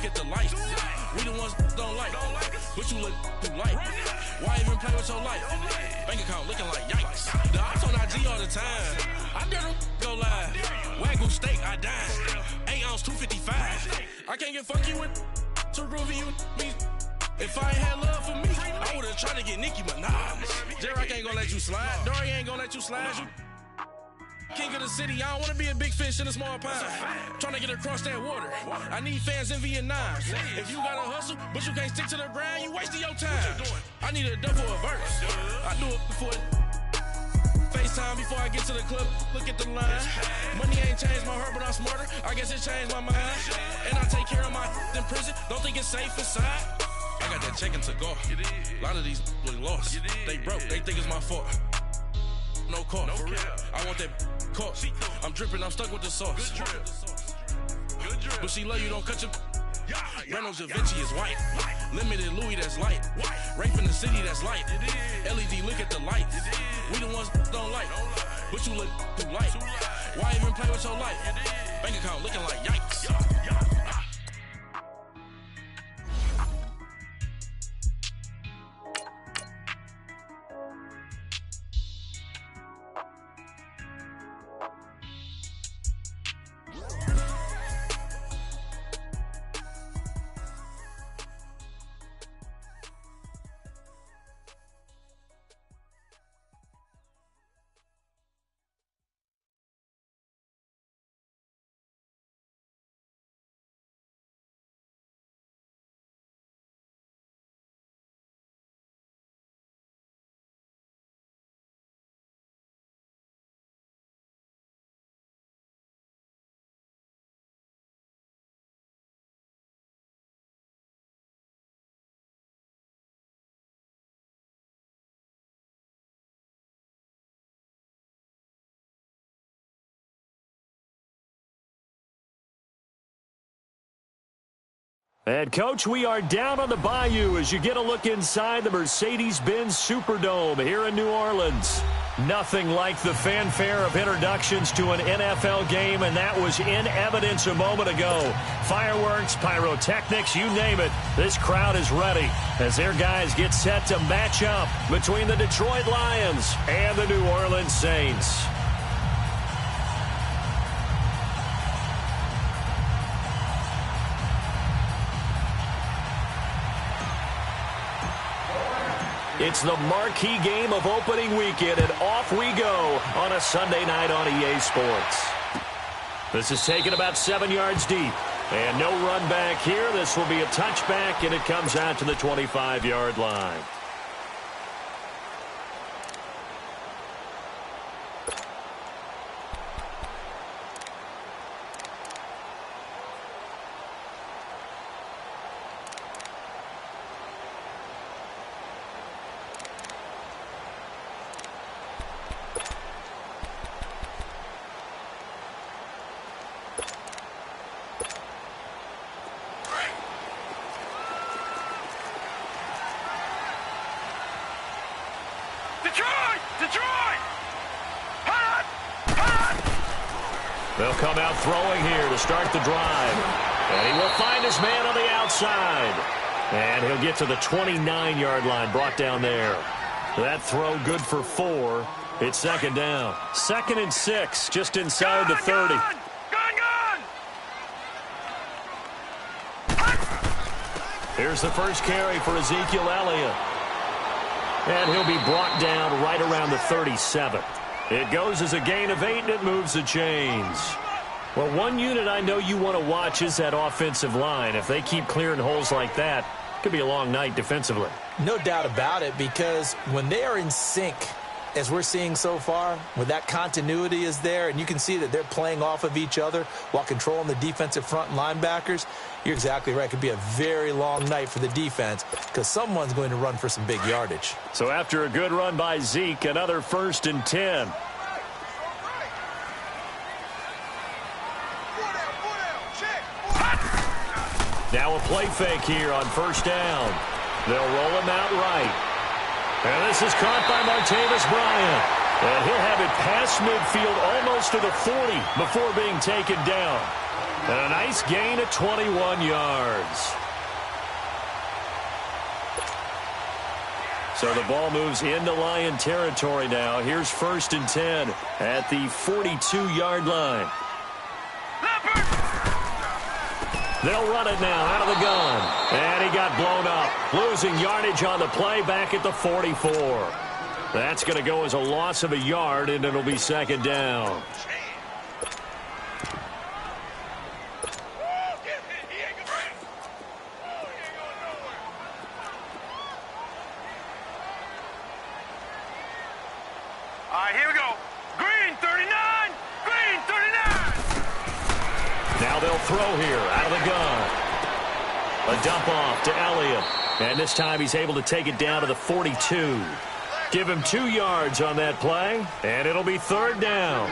look at the light. We the ones don't like, but you look too light. Why even play with your life? Bank account looking like yikes. The ops on IG all the time. I dare them go live. Wagyu steak, I dine. 8 ounce, 255. I can't get fuck you with too groovy you me. If I ain't had love for me, I would've tried to get Nicki Minaj. J-Rock ain't gonna let you slide. Dory ain't gonna let you slide. You king of the city, I don't wanna be a big fish in a small pond. Trying to get across that water. I need fans in Vietnam. If you gotta hustle, but you can't stick to the grind, you wasting your time. I need a double a verse. I do it before FaceTime before I get to the club. Look at the line. Money ain't changed my heart, but I'm smarter. I guess it changed my mind. And I take care of my in prison. Don't think it's safe inside. I got that check to go. A lot of these look lost. They broke. They think it's my fault. No call, for real. I want that caught. I'm dripping, I'm stuck with the sauce. But she love you, don't cut your. Reynolds Da Vinci is white. Limited Louis, that's light. Rape in the city, that's light. LED, look at the lights. We the ones don't like, but you look too light. Why even play with your life? Bank account looking like yikes. And, Coach, we are down on the bayou as you get a look inside the Mercedes-Benz Superdome here in New Orleans. Nothing like the fanfare of introductions to an NFL game, and that was in evidence a moment ago. Fireworks, pyrotechnics, you name it. This crowd is ready as their guys get set to match up between the Detroit Lions and the New Orleans Saints. It's the marquee game of opening weekend, and off we go on a Sunday night on EA Sports. This is taken about 7 yards deep, and no run back here. This will be a touchback, and it comes out to the 25-yard line. They'll come out throwing here to start the drive. And he will find his man on the outside. And he'll get to the 29-yard line, brought down there. That throw good for 4. It's second down. 2nd and 6, just inside the 30. Here's the first carry for Ezekiel Elliott. And he'll be brought down right around the 37. It goes as a gain of 8, and it moves the chains. Well, one unit I know you want to watch is that offensive line. If they keep clearing holes like that, it could be a long night defensively. No doubt about it, because when they are in sync, as we're seeing so far, when that continuity is there, and you can see that they're playing off of each other while controlling the defensive front and linebackers, you're exactly right. It could be a very long night for the defense because someone's going to run for some big yardage. So after a good run by Zeke, another 1st and 10. Now a play fake here on 1st down. They'll roll him out right. And this is caught by Martavis Bryant. And he'll have it past midfield almost to the 40 before being taken down. And a nice gain of 21 yards. So the ball moves into Lion territory now. Here's 1st and 10 at the 42-yard line. They'll run it now out of the gun. And he got blown up. Losing yardage on the play back at the 44. That's going to go as a loss of a yard, and it'll be 2nd down. All right, here we go. Green 39. Green 39. Now they'll throw here out of the gun. A dump off to Elliott. And this time he's able to take it down to the 42. Give him 2 yards on that play, and it'll be 3rd down.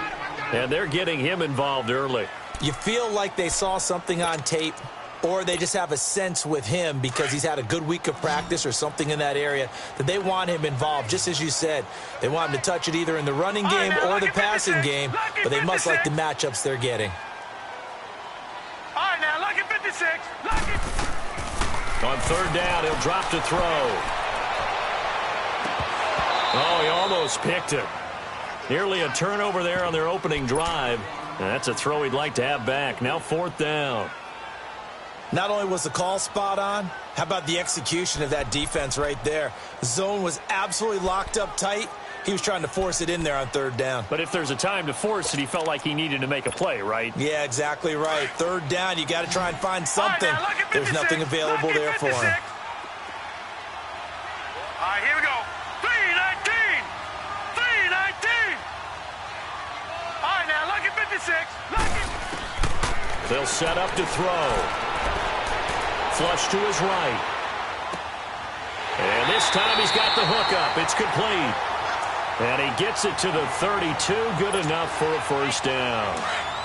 And they're getting him involved early. You feel like they saw something on tape, or they just have a sense with him because he's had a good week of practice or something in that area that they want him involved. Just as you said, they want him to touch it either in the running game or the passing game, but they must like the matchups they're getting. All right, now, lucky 56. Lucky. On 3rd down, he'll drop to throw. Oh, he almost picked it. Nearly a turnover there on their opening drive. And that's a throw he'd like to have back. Now 4th down. Not only was the call spot on, how about the execution of that defense right there? The zone was absolutely locked up tight. He was trying to force it in there on 3rd down. But if there's a time to force it, he felt like he needed to make a play, right? Yeah, exactly right. 3rd down, you got to try and find something. There's nothing available there for him. All right, here we go. 319. 319. All right, now, lucky 56. Lucky. They'll set up to throw. Flush to his right. And this time he's got the hookup. It's complete. And he gets it to the 32. Good enough for a 1st down.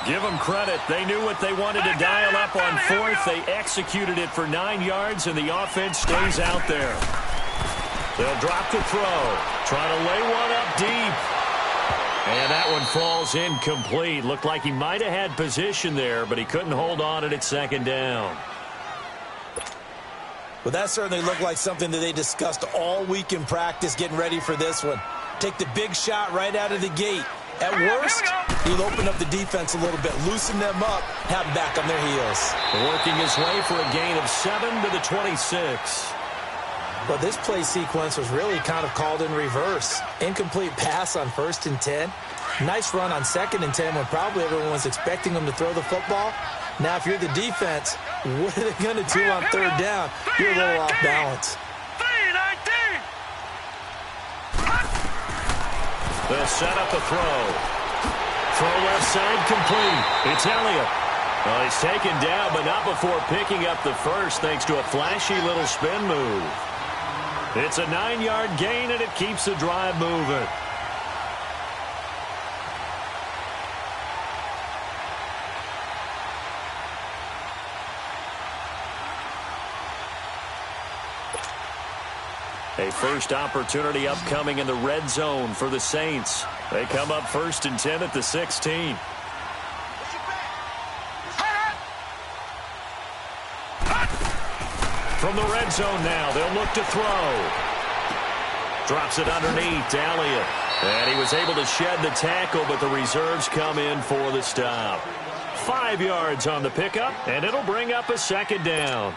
Give them credit. They knew what they wanted to dial up on 4th. They executed it for 9 yards, and the offense stays out there. They'll drop to throw. Try to lay one up deep. And that one falls incomplete. Looked like he might have had position there, but he couldn't hold on it at 2nd down. Well, that certainly looked like something that they discussed all week in practice getting ready for this one. Take the big shot right out of the gate. At worst, he'll open up the defense a little bit, loosen them up, have them back on their heels. Working his way for a gain of 7 to the 26. Well, this play sequence was really kind of called in reverse. Incomplete pass on 1st and 10. Nice run on 2nd and 10 when probably everyone was expecting him to throw the football. Now, if you're the defense, what are they going to do on 3rd down? You're a little off balance. 319. They'll set up a throw. Throw left side complete. It's Elliott. Well, he's taken down, but not before picking up the 1st thanks to a flashy little spin move. It's a 9-yard gain, and it keeps the drive moving. A first opportunity upcoming in the red zone for the Saints. They come up 1st and 10 at the 16. From the red zone now, they'll look to throw. Drops it underneath to Elliott. And he was able to shed the tackle, but the reserves come in for the stop. 5 yards on the pickup, and it'll bring up a 2nd down.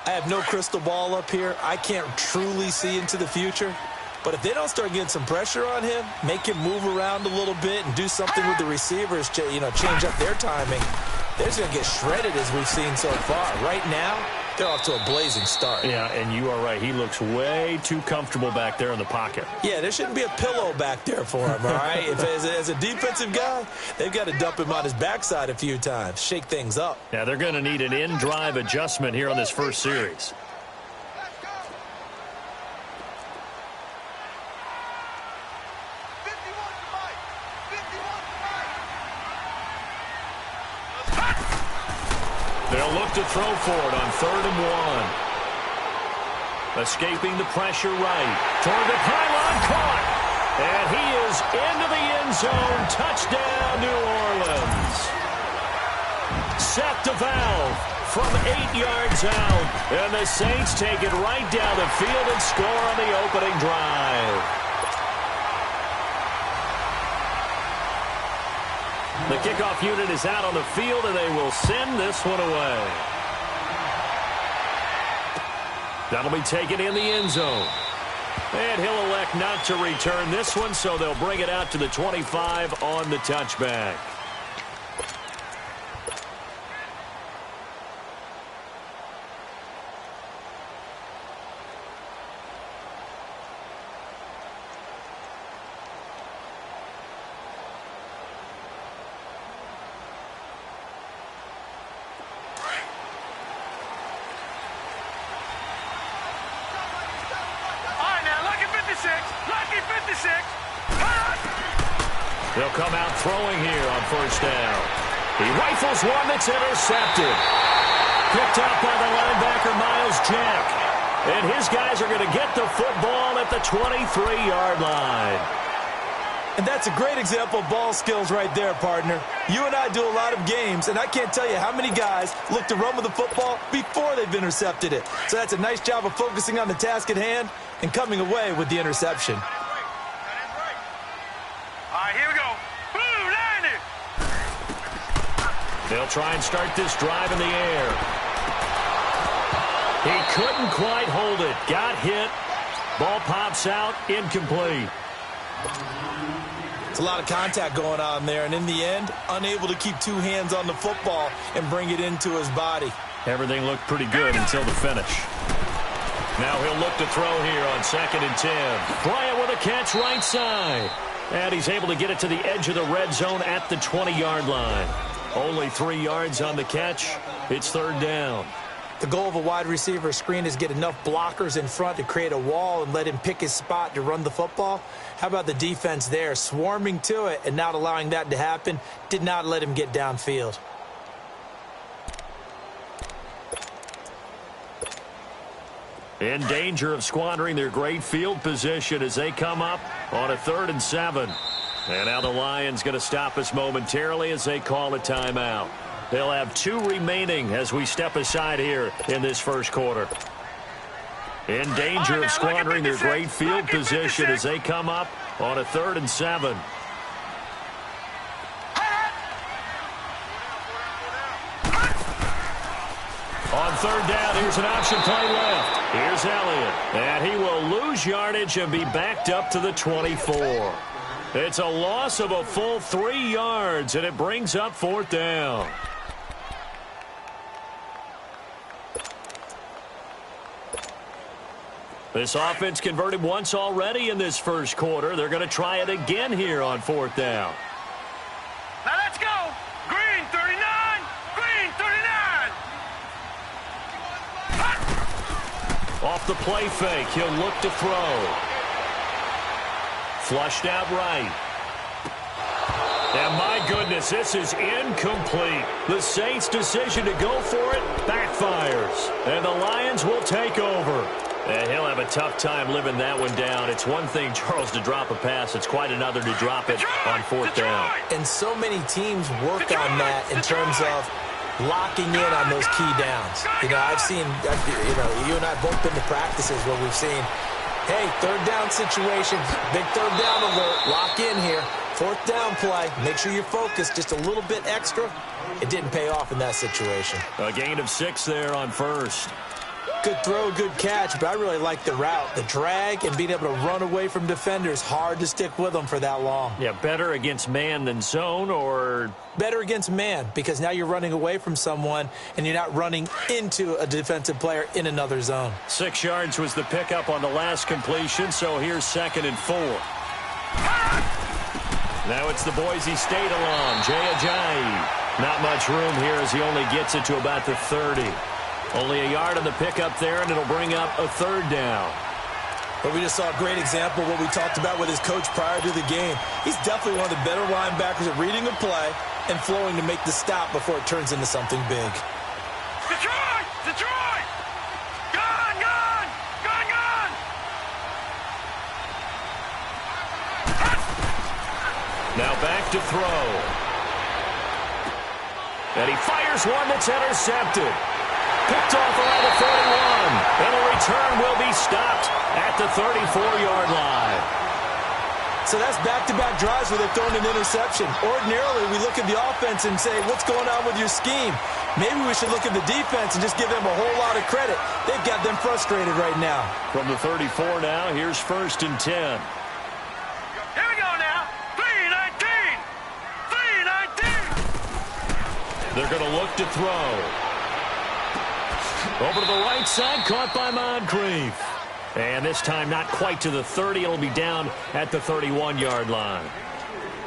I have no crystal ball up here. I can't truly see into the future. But if they don't start getting some pressure on him, make him move around a little bit and do something with the receivers, change up their timing, they're just going to get shredded as we've seen so far. Right now, they're off to a blazing start. Yeah, and you are right. He looks way too comfortable back there in the pocket. Yeah, there shouldn't be a pillow back there for him, all right? If as a defensive guy, they've got to dump him on his backside a few times, shake things up. Yeah, they're going to need an in-drive adjustment here on this first series. They'll look to throw for it on 3rd and 1. Escaping the pressure right. Toward the pylon, caught. And he is into the end zone. Touchdown, New Orleans. Set to valve from 8 yards out. And the Saints take it right down the field and score on the opening drive. The kickoff unit is out on the field, and they will send this one away. That'll be taken in the end zone. And he'll elect not to return this one, so they'll bring it out to the 25 on the touchback. Lucky 56. They'll come out throwing here on first down. He rifles one that's intercepted. Picked out by the linebacker, Miles Jack. And his guys are going to get the football at the 23-yard line. And that's a great example of ball skills right there, partner. You and I do a lot of games, and I can't tell you how many guys look to run with the football before they've intercepted it. So that's a nice job of focusing on the task at hand and coming away with the interception. All right, here we go. Blue, 90. They'll try and start this drive in the air. He couldn't quite hold it. Got hit. Ball pops out. Incomplete. It's a lot of contact going on there, and in the end, unable to keep two hands on the football and bring it into his body. Everything looked pretty good until the finish. Now he'll look to throw here on 2nd and 10. Bryant with a catch right side. And he's able to get it to the edge of the red zone at the 20-yard line. Only 3 yards on the catch. It's 3rd down. The goal of a wide receiver screen is get enough blockers in front to create a wall and let him pick his spot to run the football. How about the defense there, swarming to it and not allowing that to happen? Did not let him get downfield. In danger of squandering their great field position as they come up on a 3rd and 7. And now the Lions going to stop us momentarily as they call a timeout. They'll have 2 remaining as we step aside here in this first quarter. In danger of squandering their great field position as they come up on a 3rd and 7. On 3rd down, here's an option play left. Here's Elliott. And he will lose yardage and be backed up to the 24. It's a loss of a full 3 yards, and it brings up 4th down. This offense converted once already in this first quarter. They're going to try it again here on 4th down. Now let's go. Green 39. Green 39. Off the play fake, he'll look to throw. Flushed out right. And my goodness, this is incomplete. The Saints' decision to go for it backfires. And the Lions will take over. And he'll have a tough time living that one down. It's one thing, Charles, to drop a pass. It's quite another to drop it on 4th down. And so many teams work on that in terms of locking in on those key downs. You know, I've seen, you and I both been to practices where we've seen, hey, 3rd down situation, big 3rd down alert, lock in here. 4th down play, make sure you're focused just a little bit extra. It didn't pay off in that situation. A gain of 6 there on 1st. Good throw, good catch, but I really like the route. The drag and being able to run away from defenders, hard to stick with them for that long. Yeah, better against man than zone, or? Better against man, because now you're running away from someone and you're not running into a defensive player in another zone. 6 yards was the pickup on the last completion, so here's 2nd and 4. Now it's the Boise State alum, Jay Ajayi. Not much room here as he only gets it to about the 30. Only a yard on the pickup there, and it'll bring up a 3rd down. But we just saw a great example of what we talked about with his coach prior to the game. He's definitely one of the better linebackers at reading a play and flowing to make the stop before it turns into something big. Detroit! Detroit! Gun! Gun! Gun! Gun! look to throw. And he fires one that's intercepted. Picked off around the 31. And the return will be stopped at the 34-yard line. So that's back-to-back drives where they've thrown an interception. Ordinarily, we look at the offense and say, what's going on with your scheme? Maybe we should look at the defense and just give them a whole lot of credit. They've got them frustrated right now. From the 34 now, here's 1st and 10. Here we go now. 3-19. 3-19. They're going to look to throw. Over to the right side, caught by Moncrief. And this time not quite to the 30. It'll be down at the 31-yard line.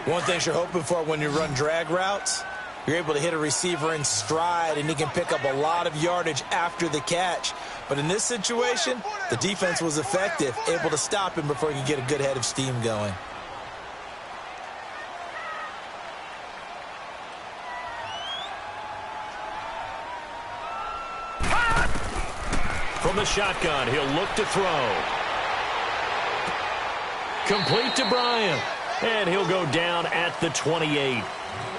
One thing you're hoping for when you run drag routes, you're able to hit a receiver in stride, and he can pick up a lot of yardage after the catch. But in this situation, the defense was effective, able to stop him before he could get a good head of steam going. From the shotgun, he'll look to throw. Complete to Bryant. And he'll go down at the 28.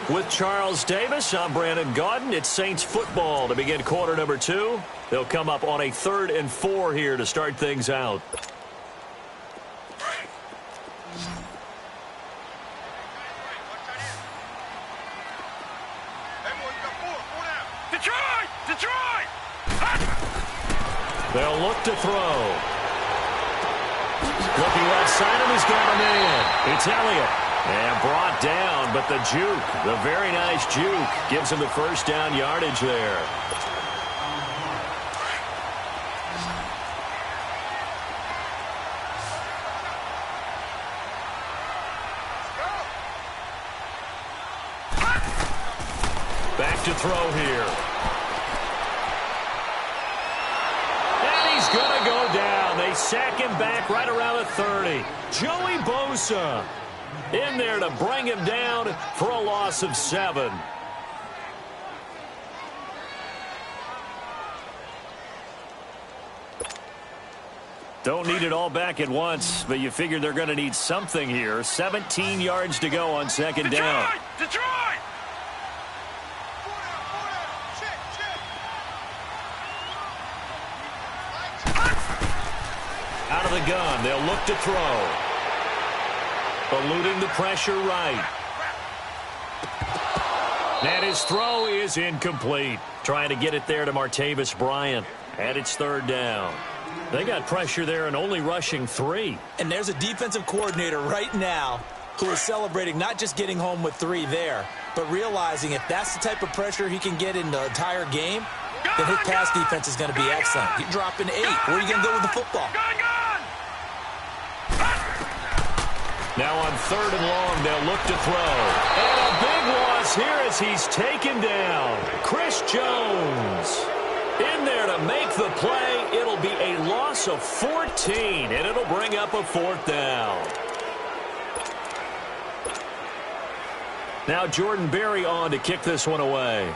With Charles Davis, I'm Brandon Gaudin. It's Saints football to begin quarter number 2. They'll come up on a 3rd and 4 here to start things out. Detroit! They'll look to throw. Looking left side, and he's got a man. It's Elliott. And brought down, but the juke, the very nice juke, gives him the first down yardage there. Back to throw here. Going to go down. They sack him back right around the 30. Joey Bosa in there to bring him down for a loss of 7. Don't need it all back at once, but you figure they're going to need something here. 17 yards to go on 2nd down. Detroit! Out of the gun, they'll look to throw. Eluding the pressure right. And his throw is incomplete. Trying to get it there to Martavis Bryant. And it's 3rd down. They got pressure there and only rushing 3. And there's a defensive coordinator right now who is celebrating not just getting home with 3 there, but realizing if that's the type of pressure he can get in the entire game, then his pass defense is going to be excellent. You're dropping 8. Where are you going to go with the football? Now on 3rd and long, they'll look to throw. And a big loss here as he's taken down. Chris Jones in there to make the play. It'll be a loss of 14, and it'll bring up a 4th down. Now Jordan Berry on to kick this one away.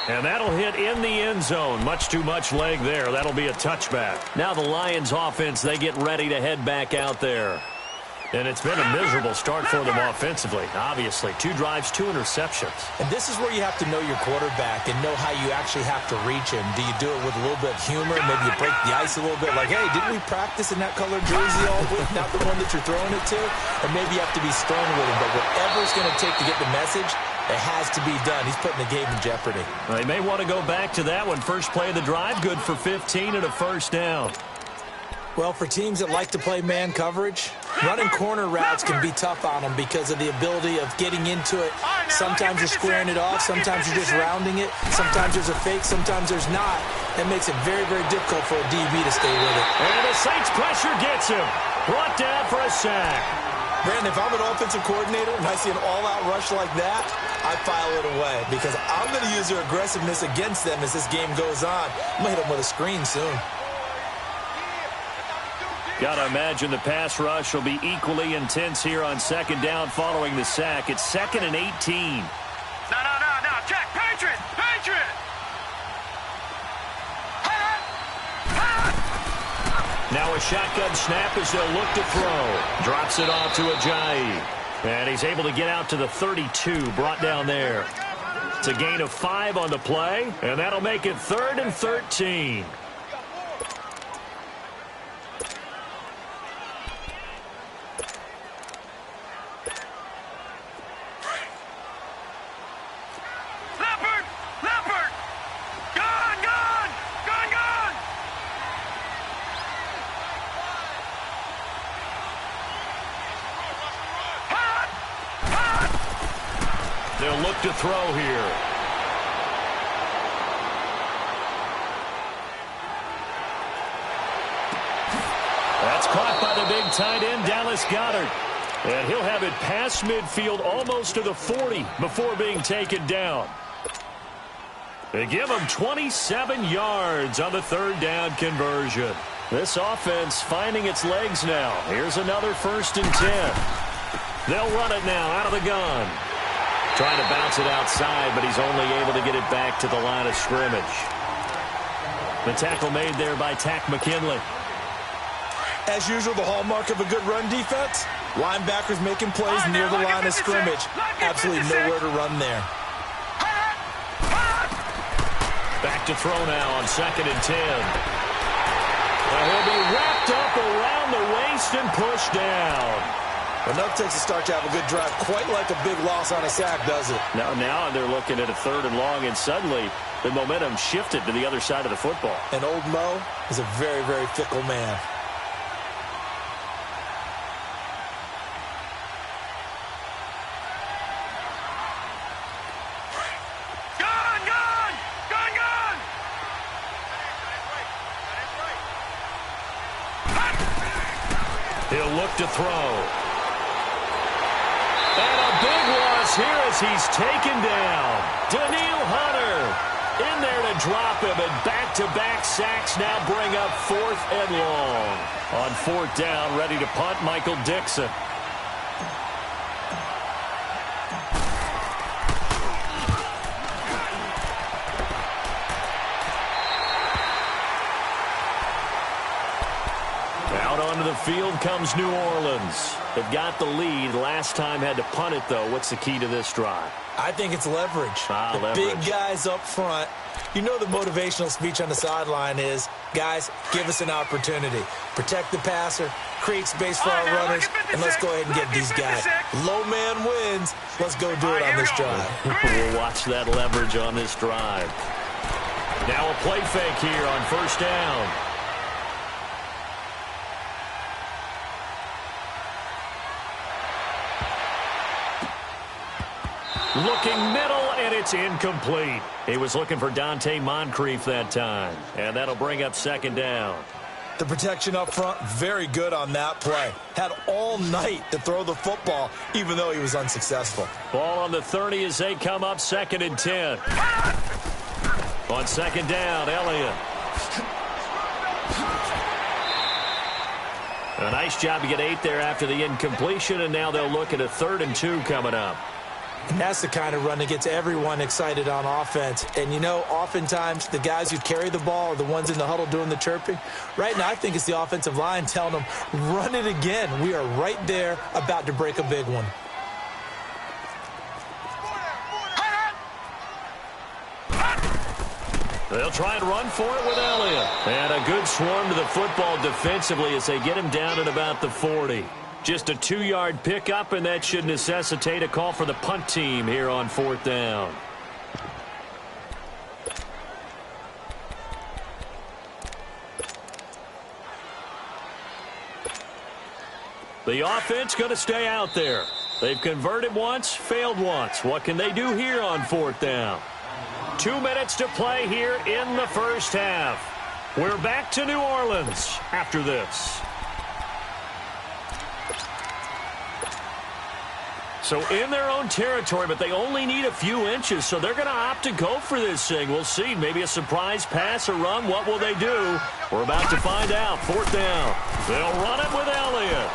And that'll hit in the end zone. Much too much leg there. That'll be a touchback. Now the Lions offense, they get ready to head back out there. And it's been a miserable start for them offensively. Obviously, 2 drives, 2 interceptions. And this is where you have to know your quarterback and know how you actually have to reach him. Do you do it with a little bit of humor? Maybe you break the ice a little bit. Like, hey, didn't we practice in that colored jersey all week? Not the one that you're throwing it to? Or maybe you have to be stern with him. But whatever it's going to take to get the message, it has to be done. He's putting the game in jeopardy. Well, they may want to go back to that one. First play of the drive, good for 15 and a 1st down. Well, for teams that like to play man coverage, running corner routes can be tough on them because of the ability of getting into it. Sometimes you're squaring it off. Sometimes you're just rounding it. Sometimes there's a fake. Sometimes there's not. That makes it very, very difficult for a DB to stay with it. And the Saints pressure gets him. Brought down for a sack. Brandon, if I'm an offensive coordinator and I see an all-out rush like that, I file it away because I'm going to use their aggressiveness against them as this game goes on. I'm going to hit them with a screen soon. Got to imagine the pass rush will be equally intense here on 2nd down following the sack. It's 2nd and 18. Now Now a shotgun snap as they'll look to throw. Drops it off to Ajayi. And he's able to get out to the 32, brought down there. It's a gain of 5 on the play, and that'll make it 3rd and 13. They'll look to throw here. That's caught by the big tight end, Dallas Goedert. And he'll have it past midfield almost to the 40 before being taken down. They give him 27 yards on the 3rd down conversion. This offense finding its legs now. Here's another 1st and 10. They'll run it now out of the gun. Trying to bounce it outside, but he's only able to get it back to the line of scrimmage. The tackle made there by Tack McKinley. As usual, the hallmark of a good run defense, linebackers making plays near the line of scrimmage. Absolutely nowhere to run there. Back to throw now on 2nd and 10. Well, he'll be wrapped up around the waist and pushed down. Enough takes a start to have a good drive, quite like a big loss on a sack, does it? Now they're looking at a 3rd and long, and suddenly the momentum shifted to the other side of the football. And old Mo is a very, very fickle man. He'll look to throw. And a big loss here as he's taken down. Daniil Hunter in there to drop him, and back-to-back sacks now bring up 4th and long. On 4th down, ready to punt, Michael Dixon. Out onto the field comes New Orleans. They've got the lead. Last time had to punt it, though. What's the key to this drive? I think it's leverage. Leverage. Big guys up front. You know the motivational speech on the sideline is, guys, give us an opportunity. Protect the passer, create space for our runners, and let's go ahead and get these guys. Low man wins. Let's go do it on this drive. We'll watch that leverage on this drive. Now a play fake here on 1st down. Looking middle, and it's incomplete. He was looking for Dante Moncrief that time, and that'll bring up 2nd down. The protection up front, very good on that play. Had all night to throw the football, even though he was unsuccessful. Ball on the 30 as they come up 2nd and 10. On 2nd down, Elliott. A nice job to get 8 there after the incompletion, and now they'll look at a 3rd and 2 coming up. And that's the kind of run that gets everyone excited on offense. And, you know, oftentimes the guys who carry the ball are the ones in the huddle doing the chirping. Right now, I think it's the offensive line telling them, run it again. We are right there about to break a big one. They'll try and run for it with Elliott. And a good swarm to the football defensively as they get him down at about the 40. Just a 2-yard pickup, and that should necessitate a call for the punt team here on 4th down. The offense going to stay out there. They've converted once, failed once. What can they do here on 4th down? 2 minutes to play here in the first half. We're back to New Orleans after this. So in their own territory, but they only need a few inches, so they're going to opt to go for this thing. We'll see. Maybe a surprise pass or run. What will they do? We're about to find out. 4th down. They'll run it with Elliott.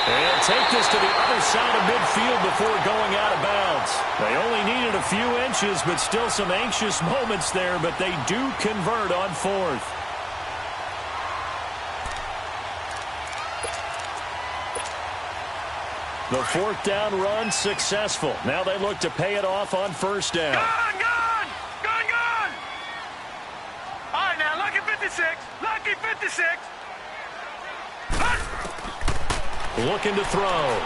And take this to the other side of midfield before going out of bounds. They only needed a few inches, but still some anxious moments there, but they do convert on 4th. The 4th down run successful. Now they look to pay it off on 1st down. Gone! All right, now, lucky 56. Lucky 56. Looking to throw.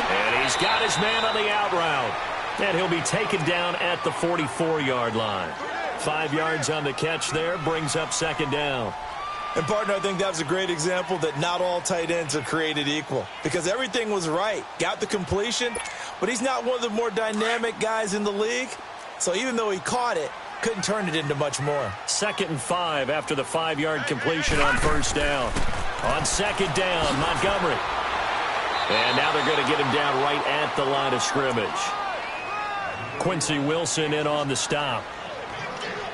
And he's got his man on the out route. And he'll be taken down at the 44-yard line. 5 yards on the catch there, brings up 2nd down. And, partner, I think that was a great example that not all tight ends are created equal. Because everything was right. Got the completion, but he's not one of the more dynamic guys in the league. So even though he caught it, couldn't turn it into much more. 2nd and 5 after the 5-yard completion on 1st down. On 2nd down, Montgomery. And now they're going to get him down right at the line of scrimmage. Quincy Wilson in on the stop.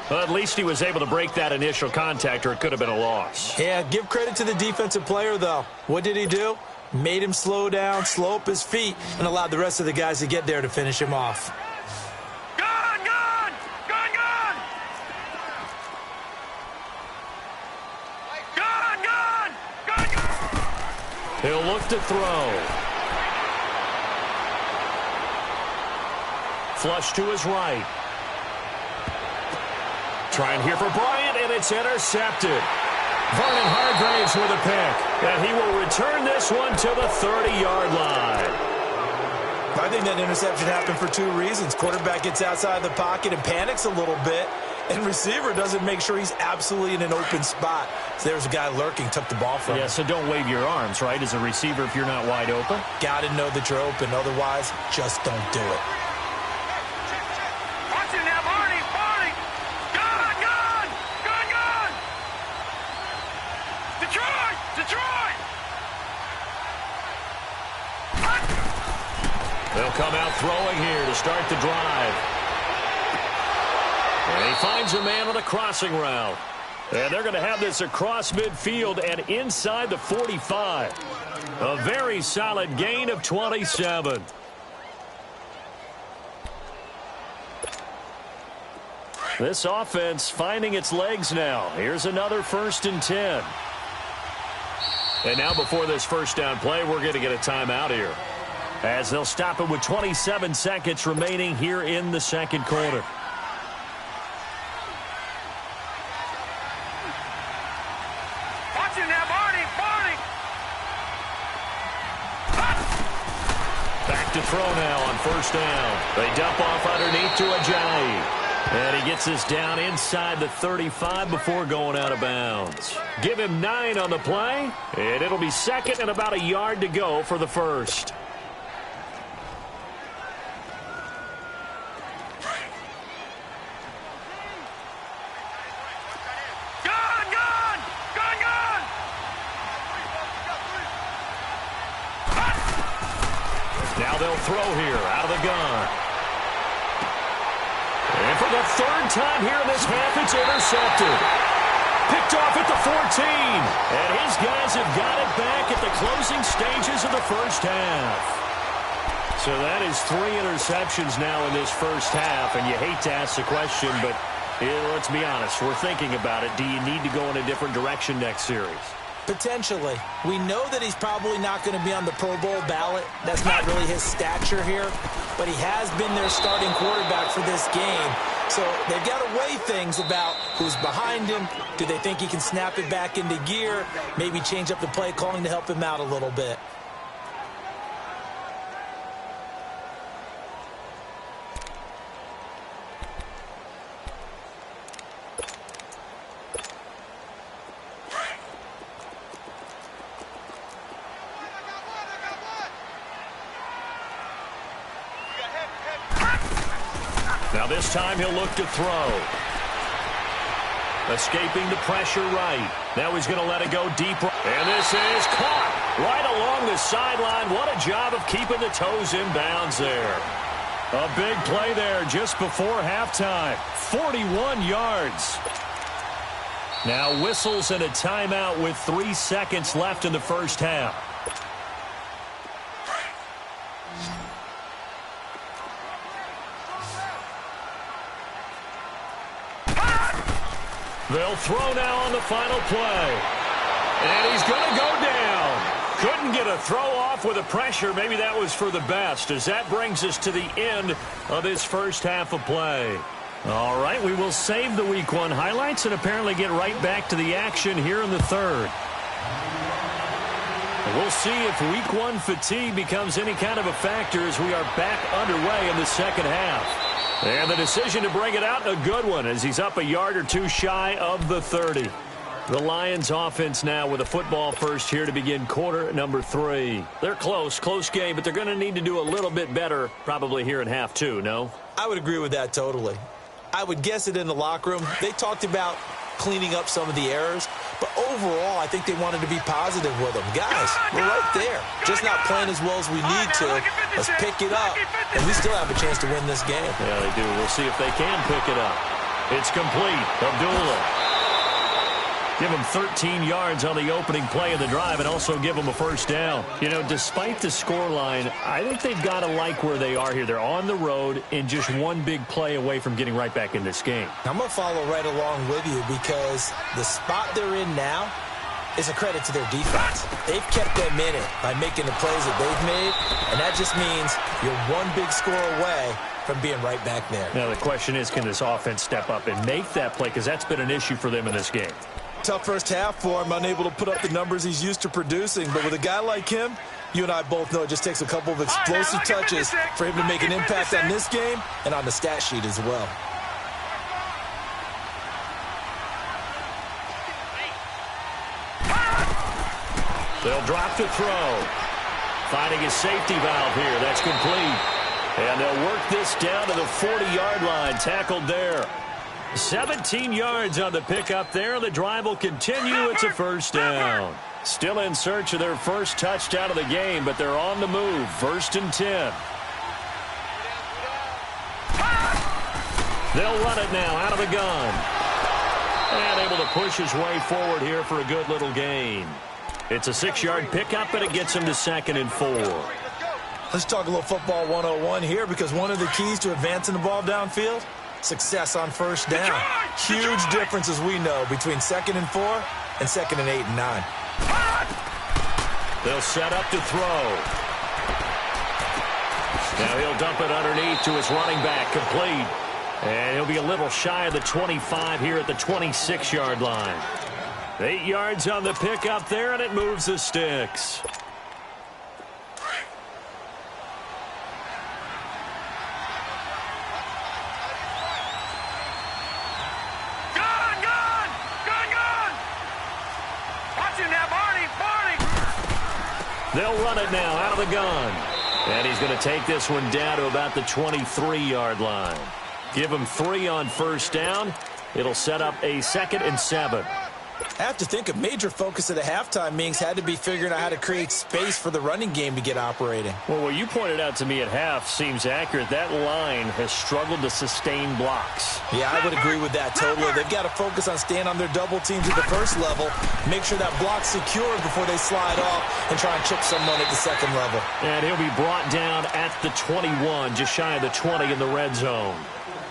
Well, at least he was able to break that initial contact, or it could have been a loss. Yeah, give credit to the defensive player, though. What did he do? Made him slow down, slow up his feet, and allowed the rest of the guys to get there to finish him off. Gone! Gone! He'll look to throw. Flush to his right. Trying here for Bryant, and it's intercepted. Vernon Hargraves with a pick, and he will return this one to the 30-yard line. I think that interception happened for 2 reasons. Quarterback gets outside of the pocket and panics a little bit, and receiver doesn't make sure he's absolutely in an open spot. So there's a guy lurking, took the ball from him. Yeah, so don't wave your arms, right, as a receiver if you're not wide open. Got to know that you're open. Otherwise, just don't do it. Watch it now, Barney! Gone! Detroit! They'll come out throwing here to start the drive. And he finds a man on a crossing route. And they're going to have this across midfield and inside the 45. A very solid gain of 27. This offense finding its legs now. Here's another 1st and 10. And now before this 1st down play, we're going to get a timeout here, as they'll stop it with 27 seconds remaining here in the 2nd quarter. Watch it now, Barney! Back to throw now on 1st down. They dump off underneath to Ajayi. And he gets us down inside the 35 before going out of bounds. Give him 9 on the play, and it'll be 2nd and about a yard to go for the 1st. Now they'll throw here out of the gun. And for the 3rd time here in this half, it's intercepted. Picked off at the 14. And his guys have got it back at the closing stages of the 1st half. So that is 3 interceptions now in this 1st half. And you hate to ask the question, but let's be honest. We're thinking about it. Do you need to go in a different direction next series? Potentially. We know that he's probably not going to be on the Pro Bowl ballot. That's not really his stature here. But he has been their starting quarterback for this game. So they've got to weigh things about who's behind him. Do they think he can snap it back into gear? Maybe change up the play calling to help him out a little bit. Now this time he'll look to throw. Escaping the pressure right. Now he's going to let it go deep. And this is caught right along the sideline. What a job of keeping the toes in bounds there. A big play there just before halftime. 41 yards. Now whistles and a timeout with 3 seconds left in the 1st half. They'll throw now on the final play. And he's going to go down. Couldn't get a throw off with the pressure. Maybe that was for the best, as that brings us to the end of this first half of play. All right, we will save the Week 1 highlights and apparently get right back to the action here in the third. We'll see if Week 1 fatigue becomes any kind of a factor as we are back underway in the second half. And the decision to bring it out, a good one, as he's up a yard or two shy of the 30. The Lions offense now with a football first here to begin quarter number 3. They're close game, but they're going to need to do a little bit better probably here in half 2, no? I would agree with that totally. I would guess it in the locker room. They talked about cleaning up some of the errors, but overall I think they wanted to be positive with them. Guys, we're right there. Just not playing as well as we need to. Let's pick it up, and we still have a chance to win this game. Yeah, they do. We'll see if they can pick it up. It's complete. Abdullah. Give them 13 yards on the opening play of the drive and also give them a first down. You know, despite the scoreline, I think they've got to like where they are here. They're on the road and just one big play away from getting right back in this game. I'm going to follow right along with you because the spot they're in now is a credit to their defense. They've kept them in it by making the plays that they've made, and that just means you're one big score away from being right back there. Now, the question is, can this offense step up and make that play? Because that's been an issue for them in this game. Tough first half for him, unable to put up the numbers he's used to producing. But with a guy like him, you and I both know it just takes a couple of explosive touches for him to make an impact on this game and on the stat sheet as well. They'll drop to throw. Finding a safety valve here. That's complete. And they'll work this down to the 40-yard line. Tackled there. 17 yards on the pickup there. The drive will continue. It's a first down. Still in search of their first touchdown of the game, but they're on the move. 1st and 10. They'll run it now out of the gun. And able to push his way forward here for a good little gain. It's a 6-yard pickup, and it gets him to 2nd and 4. Let's talk a little football 101 here, because one of the keys to advancing the ball downfield, success on first down. Huge difference, as we know, between 2nd and 4 and 2nd and 8 and 9. They'll set up to throw. Now he'll dump it underneath to his running back, complete. And he'll be a little shy of the 25 here at the 26-yard line. 8 yards on the pickup there, and it moves the sticks. They'll run it now out of the gun. And he's going to take this one down to about the 23-yard line. Give him 3 on first down. It'll set up a 2nd and 7. I have to think a major focus of the halftime meetings had to be figuring out how to create space for the running game to get operating. Well, what you pointed out to me at half seems accurate. That line has struggled to sustain blocks. Yeah, I would agree with that totally. They've got to focus on staying on their double teams at the first level, make sure that block's secured before they slide off and try and chip someone at the second level. And he'll be brought down at the 21, just shy of the 20 in the red zone.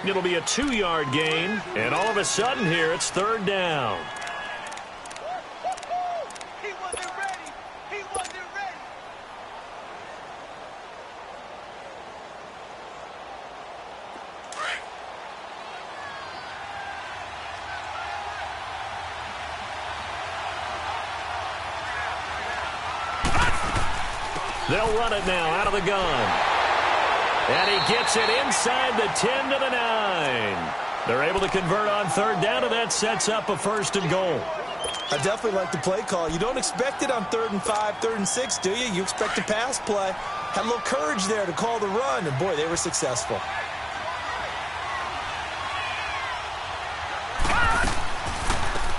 It'll be a 2-yard gain, and all of a sudden here it's 3rd down. They'll run it now out of the gun. And he gets it inside the 10 to the 9. They're able to convert on 3rd down, and that sets up a 1st and goal. I definitely like the play call. You don't expect it on 3rd and 5, 3rd and 6, do you? You expect a pass play. Had a little courage there to call the run, and boy, they were successful.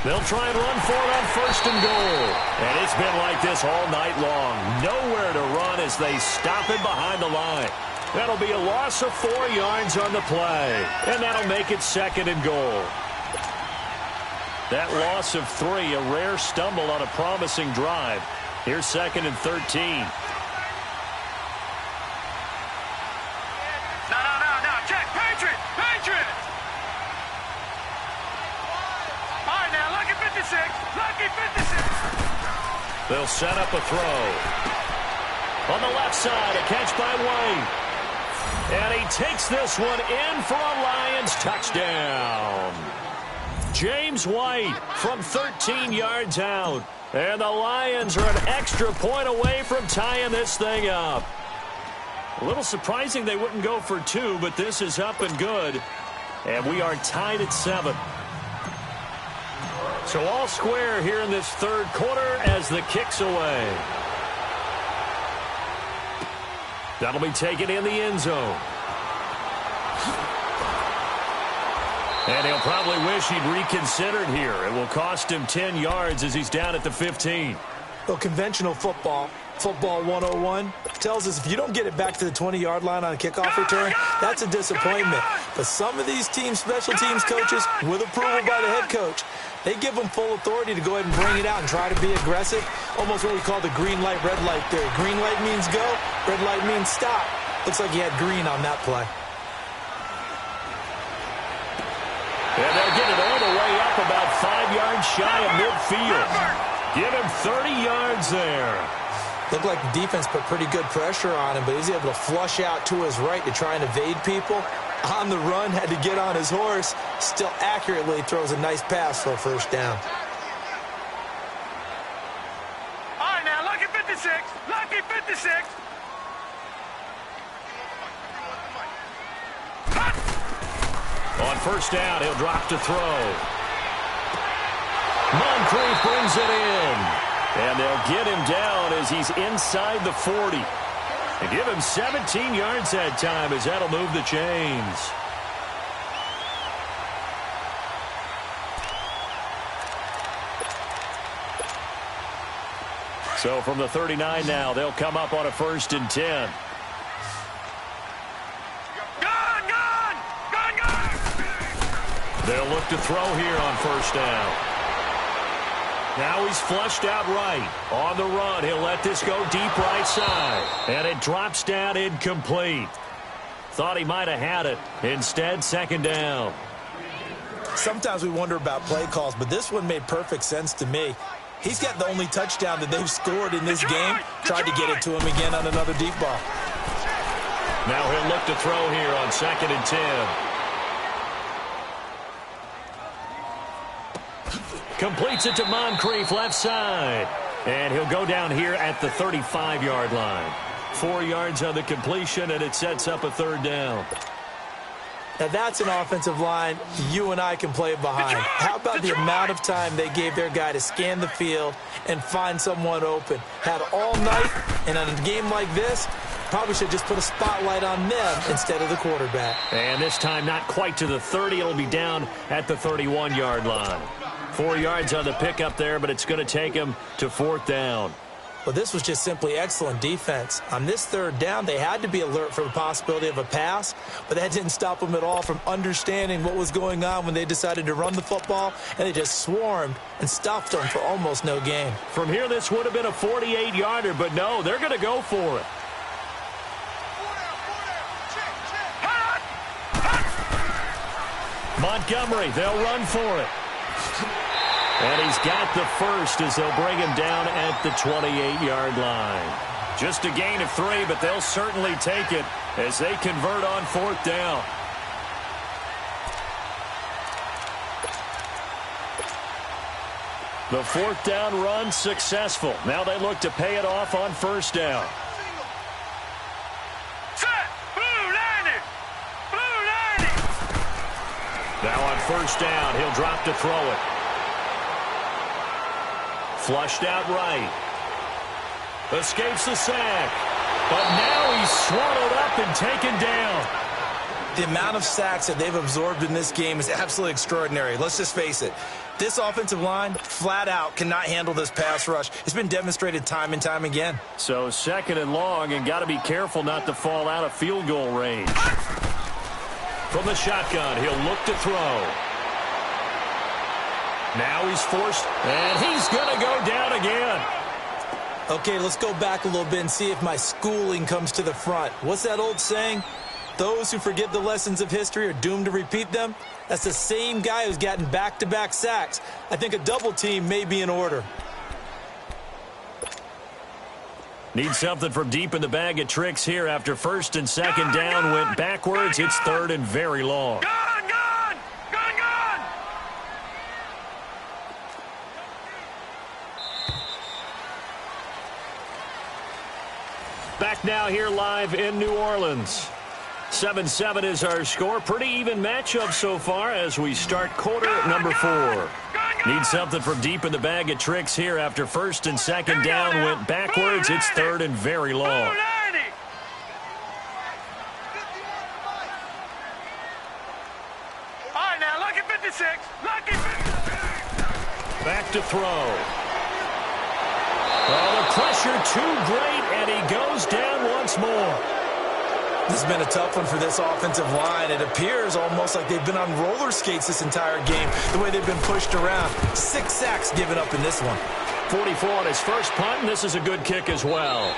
They'll try and run for it on 1st and goal. And it's been like this all night long. Nowhere to run as they stop it behind the line. That'll be a loss of 4 yards on the play. And that'll make it 2nd and goal. That loss of 3, a rare stumble on a promising drive. Here's 2nd and 13. No. Check. Patriot. All right, now, lucky 56. They'll set up a throw. On the left side, a catch by White. And he takes this one in for a Lions touchdown. James White from 13 yards out. And the Lions are an extra point away from tying this thing up. A little surprising they wouldn't go for two, but this is up and good. And we are tied at 7. So all square here in this third quarter as the kick's away. That'll be taken in the end zone. And he'll probably wish he'd reconsidered here. It will cost him 10 yards as he's down at the 15. Well, conventional football 101, tells us if you don't get it back to the 20-yard line on a kickoff return, that's a disappointment. But some of these teams, special teams coaches, with approval by the head coach, they give them full authority to go ahead and bring it out and try to be aggressive. Almost what we call the green light, red light theory. Green light means go, red light means stop. Looks like he had green on that play. And they'll get it all the way up about 5 yards shy of midfield. Give him 30 yards there. Looked like the defense put pretty good pressure on him, but he's able to flush out to his right to try and evade people. On the run, had to get on his horse. Still accurately throws a nice pass for a first down. All right, now, lucky 56. Lucky 56. On first down, he'll drop to throw. Moncrief brings it in. And they'll get him down as he's inside the 40. And give him 17 yards that time as that'll move the chains. So from the 39 now, they'll come up on a 1st and 10. They'll look to throw here on first down. Now he's flushed out right. On the run, he'll let this go deep right side. And it drops down incomplete. Thought he might have had it. Instead, 2nd down. Sometimes we wonder about play calls, but this one made perfect sense to me. He's got the only touchdown that they've scored in this game. Tried to get it to him again on another deep ball. Now he'll look to throw here on 2nd and 10. Completes it to Moncrief, left side. And he'll go down here at the 35-yard line. 4 yards on the completion, and it sets up a 3rd down. Now that's an offensive line you and I can play behind. How about the amount of time they gave their guy to scan the field and find someone open? Had all night, and on a game like this, probably should just put a spotlight on them instead of the quarterback. And this time not quite to the 30. It'll be down at the 31-yard line. 4 yards on the pickup there, but it's going to take him to 4th down. Well, this was just simply excellent defense. On this 3rd down, they had to be alert for the possibility of a pass, but that didn't stop them at all from understanding what was going on when they decided to run the football, and they just swarmed and stuffed them for almost no gain. From here, this would have been a 48-yarder, but no, they're going to go for it. Montgomery, they'll run for it. And he's got the first as they'll bring him down at the 28-yard line. Just a gain of 3, but they'll certainly take it as they convert on 4th down. The 4th down run successful. Now they look to pay it off on 1st down. Set! Blue 90! Blue 90! Now on 1st down, he'll drop to throw it. Flushed out right. Escapes the sack. But now he's swallowed up and taken down. The amount of sacks that they've absorbed in this game is absolutely extraordinary. Let's just face it. This offensive line, flat out, cannot handle this pass rush. It's been demonstrated time and time again. So 2nd and long, and got to be careful not to fall out of field goal range. From the shotgun, he'll look to throw. Now he's forced, and he's going to go down again. Okay, let's go back a little bit and see if my schooling comes to the front. What's that old saying? Those who forget the lessons of history are doomed to repeat them. That's the same guy who's gotten back-to-back sacks. I think a double team may be in order. Need something from deep in the bag of tricks here after first and second down went backwards. It's third and very long. Back now here live in New Orleans. 7-7 is our score. Pretty even matchup so far as we start quarter number 4. Need something from deep in the bag of tricks here after first and second down went backwards. It's third and very long. All right, now, lucky 56. Lucky 56. Back to throw. Oh, the pressure too great, and he goes down once more. This has been a tough one for this offensive line. It appears almost like they've been on roller skates this entire game, the way they've been pushed around. 6 sacks given up in this one. 44 on his first punt, and this is a good kick as well.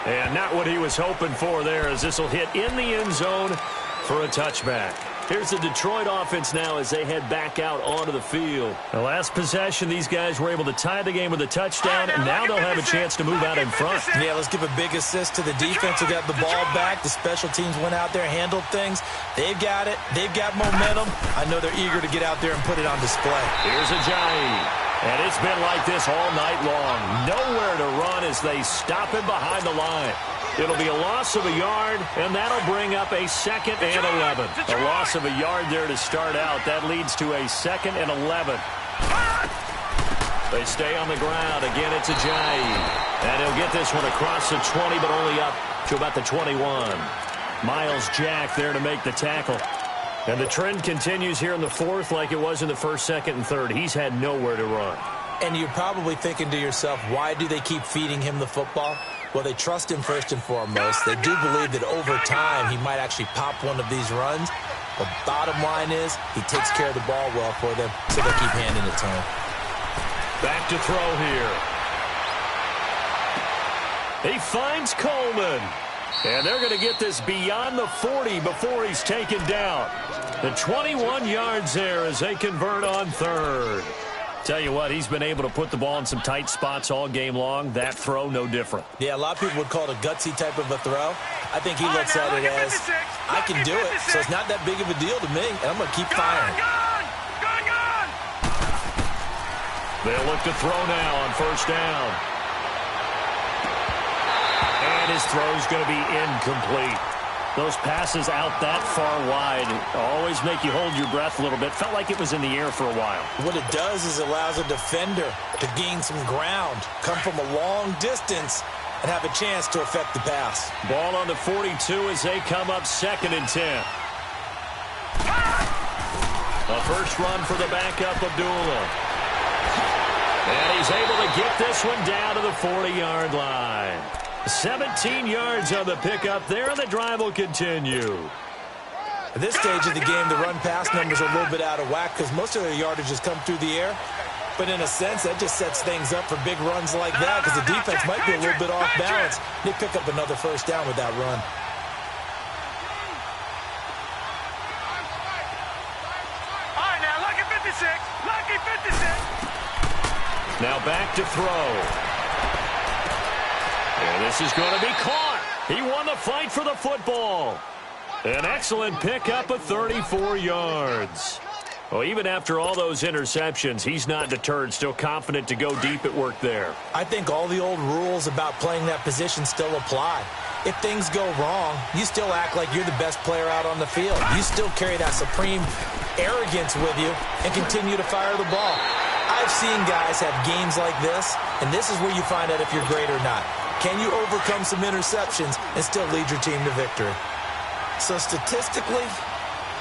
And not what he was hoping for there, as this will hit in the end zone for a touchback. Here's the Detroit offense now as they head back out onto the field. The last possession, these guys were able to tie the game with a touchdown, and now they'll have a chance to move out in front. Yeah, let's give a big assist to the defense who got the ball back. The special teams went out there, handled things. They've got it. They've got momentum. I know they're eager to get out there and put it on display. Here's Ajayi. And it's been like this all night long. Nowhere to run as they stop him behind the line. It'll be a loss of a yard, and that'll bring up a 2nd and 11. A loss of a yard there to start out. That leads to a 2nd and 11. They stay on the ground. Again, it's Ajayi. And he'll get this one across the 20, but only up to about the 21. Miles Jack there to make the tackle. And the trend continues here in the 4th like it was in the 1st, 2nd, and 3rd. He's had nowhere to run. And you're probably thinking to yourself, why do they keep feeding him the football? Well, they trust him first and foremost. They do believe that over time he might actually pop one of these runs. The bottom line is he takes care of the ball well for them, so they keep handing it to him. Back to throw here. He finds Coleman. And they're going to get this beyond the 40 before he's taken down. The 21 yards there as they convert on 3rd. Tell you what, he's been able to put the ball in some tight spots all game long. That throw, no different. Yeah, a lot of people would call it a gutsy type of a throw. I think he looks at it as, I can do it, so it's not that big of a deal to me, and I'm going to keep firing. They'll look to throw now on first down. And his throw's going to be incomplete. Those passes out that far wide always make you hold your breath a little bit. Felt like it was in the air for a while. What it does is it allows a defender to gain some ground, come from a long distance, and have a chance to affect the pass. Ball on the 42 as they come up 2nd and 10. A first run for the backup, Abdullah. And he's able to get this one down to the 40-yard line. 17 yards on the pickup there, and the drive will continue. At this stage of the game, the run-pass numbers are a little bit out of whack because most of their yardage has come through the air. But in a sense, that just sets things up for big runs like that because the defense might be a little bit off balance. They pick up another first down with that run. All right, now, lucky 56. Lucky 56. Now back to throw. And this is going to be caught. He won the fight for the football. An excellent pickup of 34 yards. Well, even after all those interceptions, he's not deterred, still confident to go deep at work there. I think all the old rules about playing that position still apply. If things go wrong, you still act like you're the best player out on the field. You still carry that supreme arrogance with you and continue to fire the ball. I've seen guys have games like this, and this is where you find out if you're great or not. Can you overcome some interceptions and still lead your team to victory? So statistically,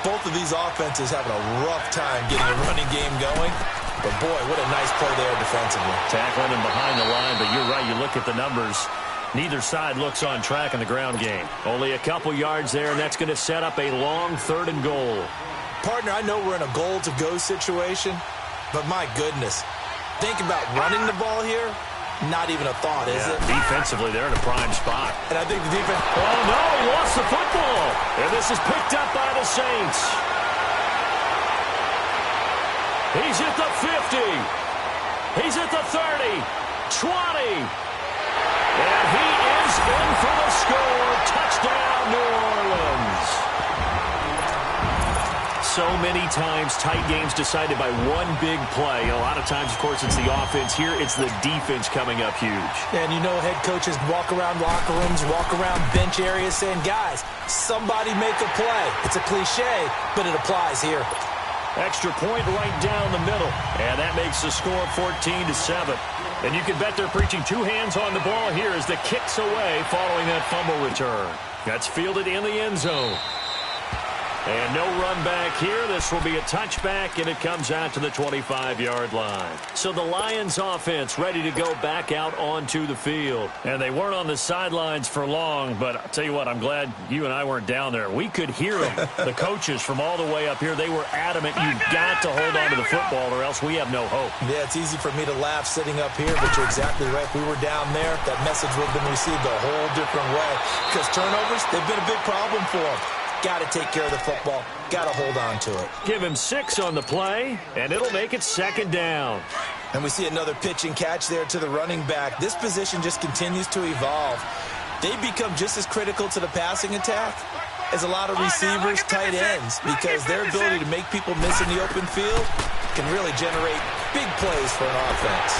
both of these offenses having a rough time getting a running game going. But boy, what a nice play there defensively. Tackling him behind the line, but you're right, you look at the numbers. Neither side looks on track in the ground game. Only a couple yards there, and that's going to set up a long 3rd and goal. Partner, I know we're in a goal-to-go situation, but my goodness, think about running the ball here. Not even a thought, is it? Defensively, they're in a prime spot. And I think the defense... Oh, no, he lost the football. And this is picked up by the Saints. He's at the 50. He's at the 30. 20. And he is in for the score. Touchdown, New Orleans. So many times tight games decided by one big play. A lot of times, of course, it's the offense. Here, it's the defense coming up huge. And you know head coaches walk around locker rooms, walk around bench areas saying, guys, somebody make a play. It's a cliche, but it applies here. Extra point right down the middle. And that makes the score 14-7. And you can bet they're preaching two hands on the ball here as the kick's away following that fumble return. That's fielded in the end zone. And no run back here. This will be a touchback, and it comes out to the 25-yard line. So the Lions offense ready to go back out onto the field. And they weren't on the sidelines for long, but I'll tell you what, I'm glad you and I weren't down there. We could hear them, the coaches from all the way up here. They were adamant, you've got to hold on to the football or else we have no hope. Yeah, it's easy for me to laugh sitting up here, but you're exactly right. If we were down there, that message would have been received a whole different way. Because turnovers, they've been a big problem for them. Got to take care of the football. Got to hold on to it. Give him 6 on the play, and it'll make it second down. And we see another pitch and catch there to the running back. This position just continues to evolve. They become just as critical to the passing attack as a lot of receivers, tight ends, because their ability to make people miss in the open field can really generate big plays for an offense.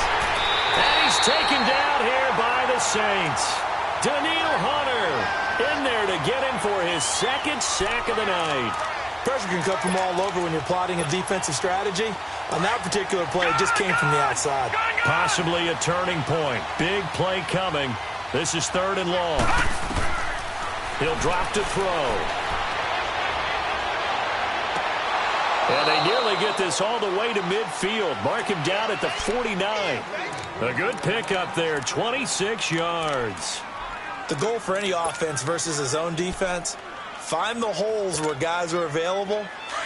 And he's taken down here by the Saints. Daniil Hunter in there to get him for his second sack of the night. Pressure can come from all over when you're plotting a defensive strategy. On that particular play, it just came from the outside. Possibly a turning point. Big play coming. This is 3rd and long. He'll drop to throw. And they nearly get this all the way to midfield. Mark him down at the 49. A good pickup there, 26 yards. The goal for any offense versus a zone defense, find the holes where guys are available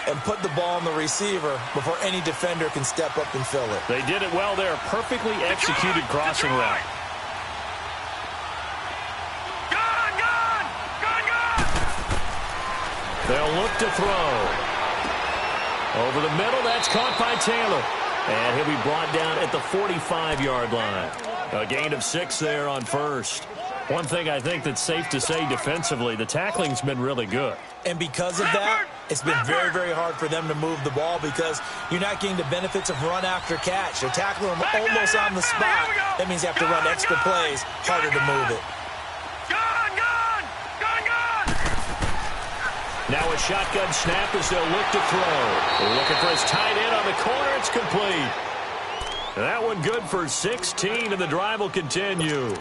and put the ball on the receiver before any defender can step up and fill it. They did it well there. Perfectly executed crossing route. They'll look to throw. Over the middle, that's caught by Taylor. And he'll be brought down at the 45-yard line. A gain of 6 there on first. One thing I think that's safe to say defensively, the tackling's been really good. And because of that, it's been very, very hard for them to move the ball because you're not getting the benefits of run after catch. They're tackling them almost on the spot. That means you have to run extra plays, harder to move it. Now a shotgun snap as they'll look to throw. They're looking for his tight end on the corner. It's complete. That one good for 16, and the drive will continue.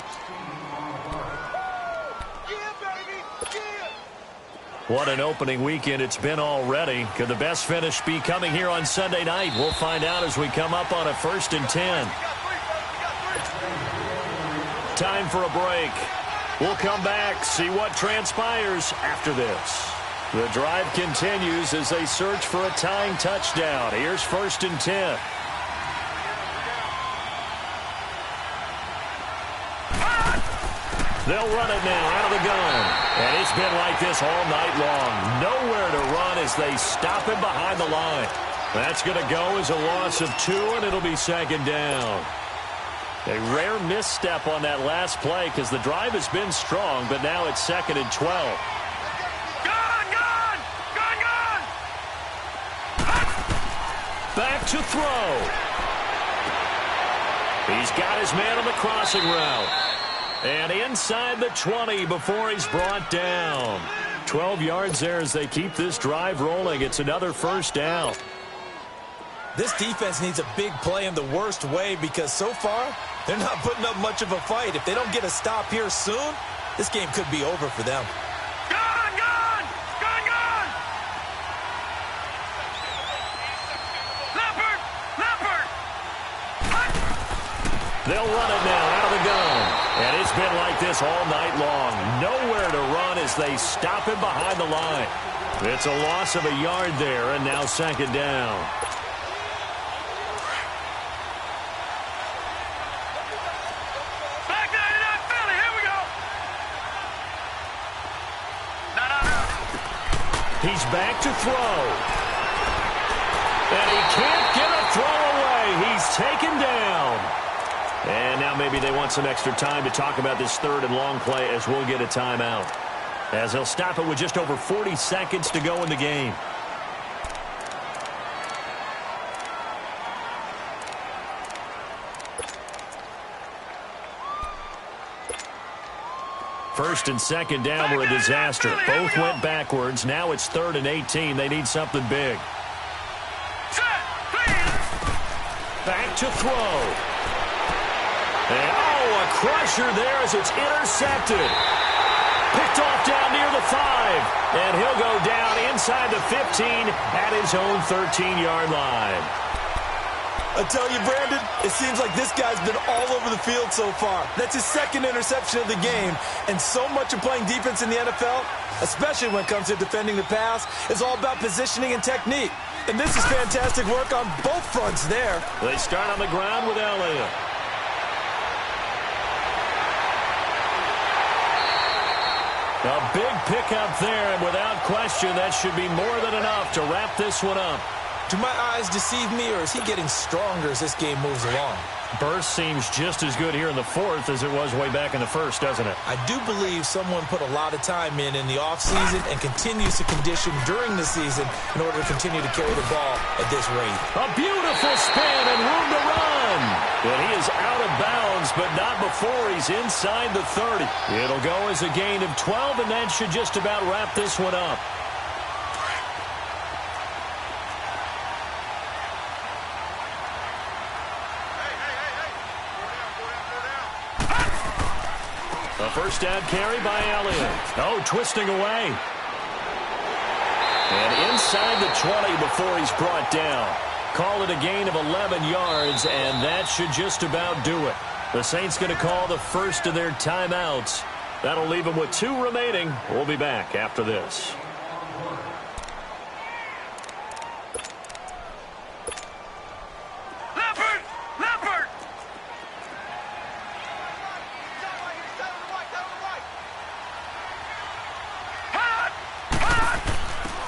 What an opening weekend it's been already. Could the best finish be coming here on Sunday night? We'll find out as we come up on a 1st and 10. Time for a break. We'll come back, see what transpires after this. The drive continues as they search for a tying touchdown. Here's 1st and 10. They'll run it now out of the gun. And it's been like this all night long. Nowhere to run as they stop him behind the line. That's going to go as a loss of 2, and it'll be second down. A rare misstep on that last play because the drive has been strong, but now it's 2nd and 12. Back to throw. He's got his man on the crossing route. And inside the 20 before he's brought down. 12 yards there as they keep this drive rolling. It's another 1st down. This defense needs a big play in the worst way because so far they're not putting up much of a fight. If they don't get a stop here soon, this game could be over for them. They'll run it now out of the gun. And it's been like this all night long. Nowhere to run as they stop him behind the line. It's a loss of a yard there, and now 2nd down. Back 99 Philly, here we go. He's back to throw. And he can't get a throw away. He's taken down. And now maybe maybe they want some extra time to talk about this third and long play as we'll get a timeout. As they'll stop it with just over 40 seconds to go in the game. First and second down were a disaster. Both went backwards. Now it's 3rd and 18. They need something big. Back to throw. And, a crusher there as it's intercepted. Picked off down near the 5. And he'll go down inside the 15 at his own 13-yard line. I tell you, Brandon, it seems like this guy's been all over the field so far. That's his second interception of the game. And so much of playing defense in the NFL, especially when it comes to defending the pass, is all about positioning and technique. And this is fantastic work on both fronts there. They start on the ground with Elliott. A big pickup there, and without question, that should be more than enough to wrap this one up. Do my eyes deceive me, or is he getting stronger as this game moves along? Burst seems just as good here in the 4th as it was way back in the 1st, doesn't it? I do believe someone put a lot of time in the offseason and continues to condition during the season in order to continue to carry the ball at this rate. A beautiful spin and room to run. And he is out of bounds, but not before he's inside the 30. It'll go as a gain of 12, and that should just about wrap this one up. A first down carry by Elliott. Twisting away. And inside the 20 before he's brought down. Call it a gain of 11 yards, and that should just about do it. The Saints going to call the first of their timeouts. That'll leave them with 2 remaining. We'll be back after this.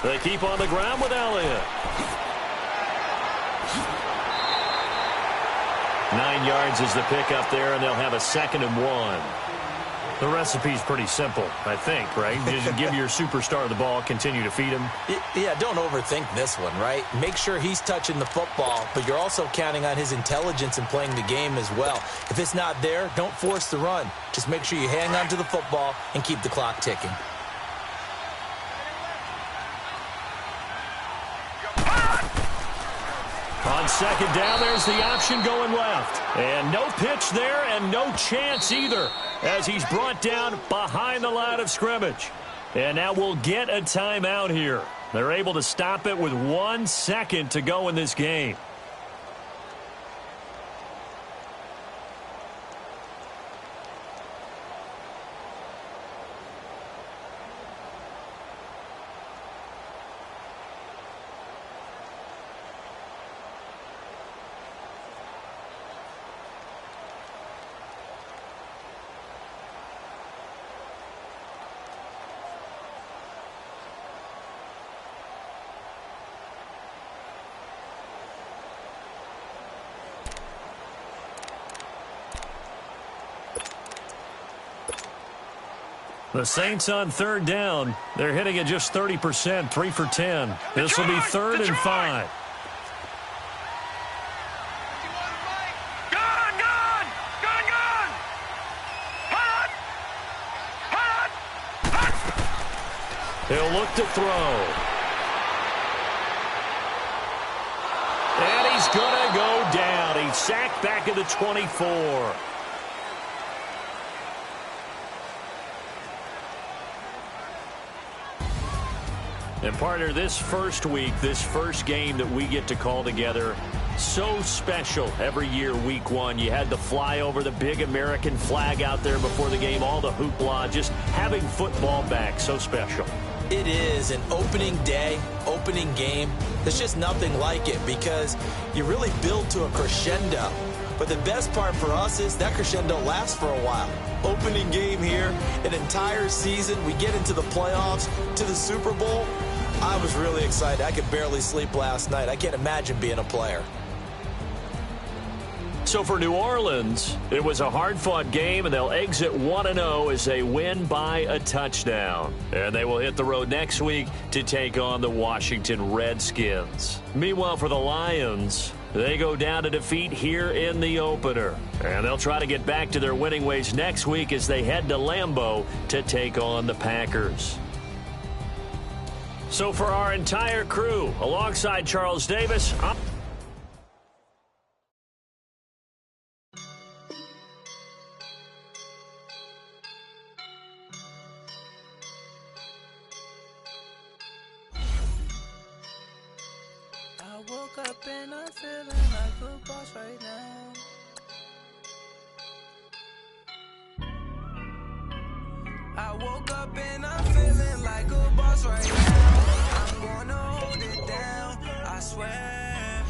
They keep on the ground with Elliott. 9 yards is the pickup there, and they'll have a 2nd and 1. The recipe's pretty simple, I think, right? Just give your superstar the ball, continue to feed him. Yeah, don't overthink this one, right? Make sure he's touching the football, but you're also counting on his intelligence in playing the game as well. If it's not there, don't force the run. Just make sure you hang on to the football and keep the clock ticking. On 2nd down, there's the option going left. And no pitch there and no chance either as he's brought down behind the line of scrimmage. And now we'll get a timeout here. They're able to stop it with 1 second to go in this game. The Saints on 3rd down. They're hitting it just 30%, 3 for 10. This will be 3rd and 5. He'll look to throw. And he's going to go down. He's sacked back at the 24. And partner, this first week, this first game that we get to call together, so special every year, week 1. You had the flyover, the big American flag out there before the game, all the hoopla, just having football back, so special. It is an opening day, opening game. There's just nothing like it because you really build to a crescendo. But the best part for us is that crescendo lasts for a while. Opening game here, an entire season, we get into the playoffs, to the Super Bowl. I was really excited. I could barely sleep last night. I can't imagine being a player. So for New Orleans, it was a hard-fought game, and they'll exit 1-0 as they win by a touchdown. And they will hit the road next week to take on the Washington Redskins. Meanwhile, for the Lions, they go down to defeat here in the opener. And they'll try to get back to their winning ways next week as they head to Lambeau to take on the Packers. So for our entire crew, alongside Charles Davis, I woke up and I'm feeling like a boss right now. I woke up and I'm feeling like a boss right now. I'm gonna hold it down, I swear.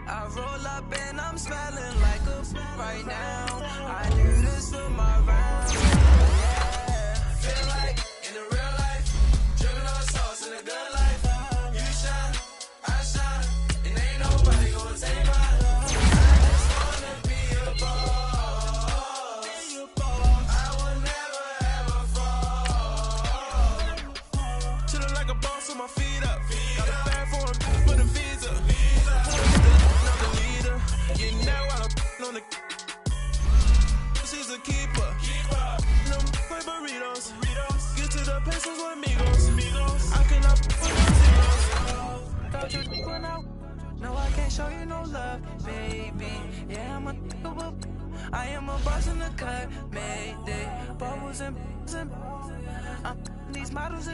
I roll up and I'm smelling like a right now. I do this for my round. Yeah. Feel like in the real life, dripping on sauce in a good life. You shine, I shine, and ain't nobody gonna take my love. I just wanna be a boss. I will never ever fall. Chillin' like a boss with my feet up. Got a bag for him, put a visa. Another leader, you know I'm on the. She's a keeper. No play burritos. Get to the pesos with amigos. I cannot put no zeros. Got you going out. No, I can't show you no love, baby. Yeah, I am a boss in the cut, Mayday. Bubbles and these models.